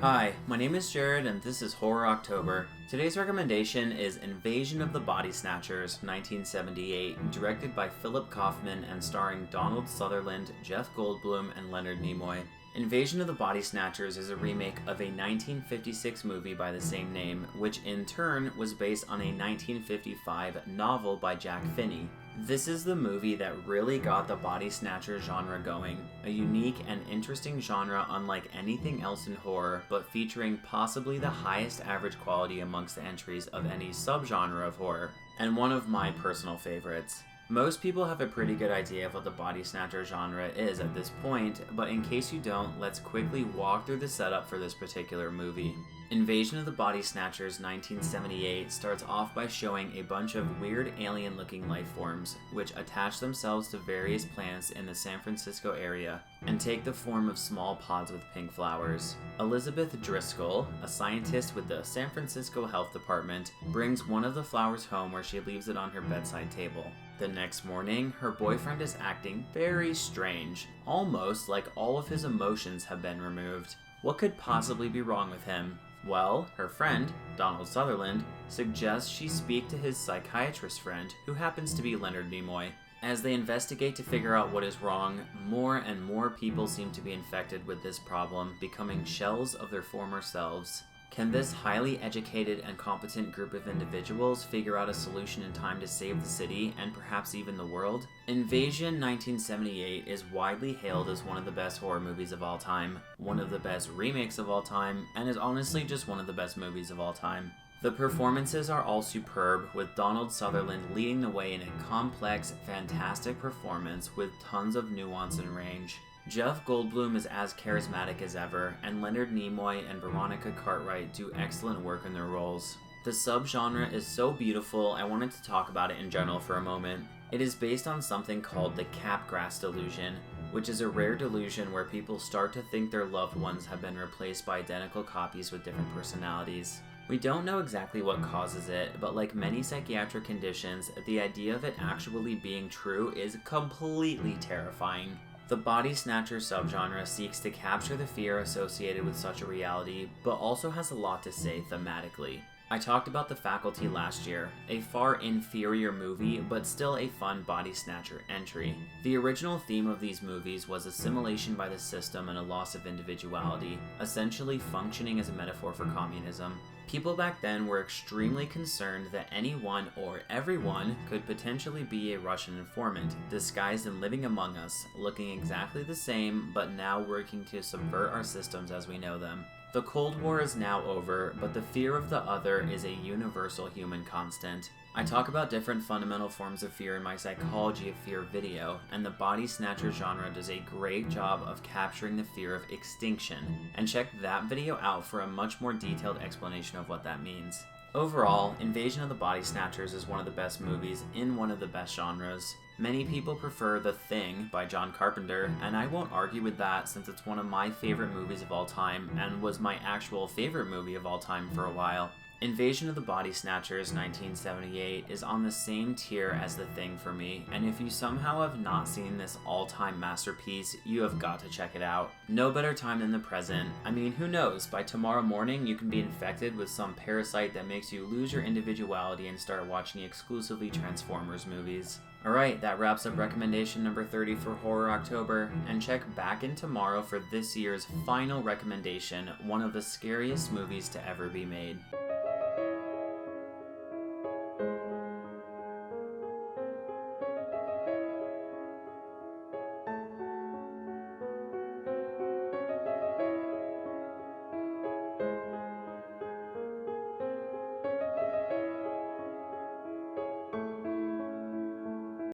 Hi, my name is Jared and this is Horror October. Today's recommendation is Invasion of the Body Snatchers, 1978, directed by Philip Kaufman and starring Donald Sutherland, Jeff Goldblum, and Leonard Nimoy. Invasion of the Body Snatchers is a remake of a 1956 movie by the same name, which in turn was based on a 1955 novel by Jack Finney. This is the movie that really got the body snatcher genre going, a unique and interesting genre unlike anything else in horror, but featuring possibly the highest average quality amongst the entries of any subgenre of horror, and one of my personal favorites. Most people have a pretty good idea of what the body snatcher genre is at this point, but in case you don't, let's quickly walk through the setup for this particular movie. Invasion of the Body Snatchers 1978 starts off by showing a bunch of weird alien-looking life forms, which attach themselves to various plants in the San Francisco area and take the form of small pods with pink flowers. Elizabeth Driscoll, a scientist with the San Francisco Health Department, brings one of the flowers home where she leaves it on her bedside table. The next morning, her boyfriend is acting very strange, almost like all of his emotions have been removed. What could possibly be wrong with him? Well, her friend, Donald Sutherland, suggests she speak to his psychiatrist friend, who happens to be Leonard Nimoy. As they investigate to figure out what is wrong, more and more people seem to be infected with this problem, becoming shells of their former selves. Can this highly educated and competent group of individuals figure out a solution in time to save the city and perhaps even the world? Invasion 1978 is widely hailed as one of the best horror movies of all time, one of the best remakes of all time, and is honestly just one of the best movies of all time. The performances are all superb, with Donald Sutherland leading the way in a complex, fantastic performance with tons of nuance and range. Jeff Goldblum is as charismatic as ever, and Leonard Nimoy and Veronica Cartwright do excellent work in their roles. The subgenre is so beautiful, I wanted to talk about it in general for a moment. It is based on something called the Capgras delusion, which is a rare delusion where people start to think their loved ones have been replaced by identical copies with different personalities. We don't know exactly what causes it, but like many psychiatric conditions, the idea of it actually being true is completely terrifying. The body snatcher subgenre seeks to capture the fear associated with such a reality, but also has a lot to say thematically. I talked about The Faculty last year, a far inferior movie, but still a fun body snatcher entry. The original theme of these movies was assimilation by the system and a loss of individuality, essentially functioning as a metaphor for communism. People back then were extremely concerned that anyone or everyone could potentially be a Russian informant, disguised and living among us, looking exactly the same, but now working to subvert our systems as we know them. The Cold War is now over, but the fear of the other is a universal human constant. I talk about different fundamental forms of fear in my Psychology of Fear video, and the body snatcher genre does a great job of capturing the fear of extinction, and check that video out for a much more detailed explanation of what that means. Overall, Invasion of the Body Snatchers is one of the best movies in one of the best genres. Many people prefer The Thing by John Carpenter, and I won't argue with that since it's one of my favorite movies of all time and was my actual favorite movie of all time for a while. Invasion of the Body Snatchers 1978 is on the same tier as The Thing for me, and if you somehow have not seen this all-time masterpiece, you have got to check it out. No better time than the present. I mean, who knows, by tomorrow morning you can be infected with some parasite that makes you lose your individuality and start watching exclusively Transformers movies. Alright, that wraps up recommendation number 30 for Horror October, and check back in tomorrow for this year's final recommendation, one of the scariest movies to ever be made.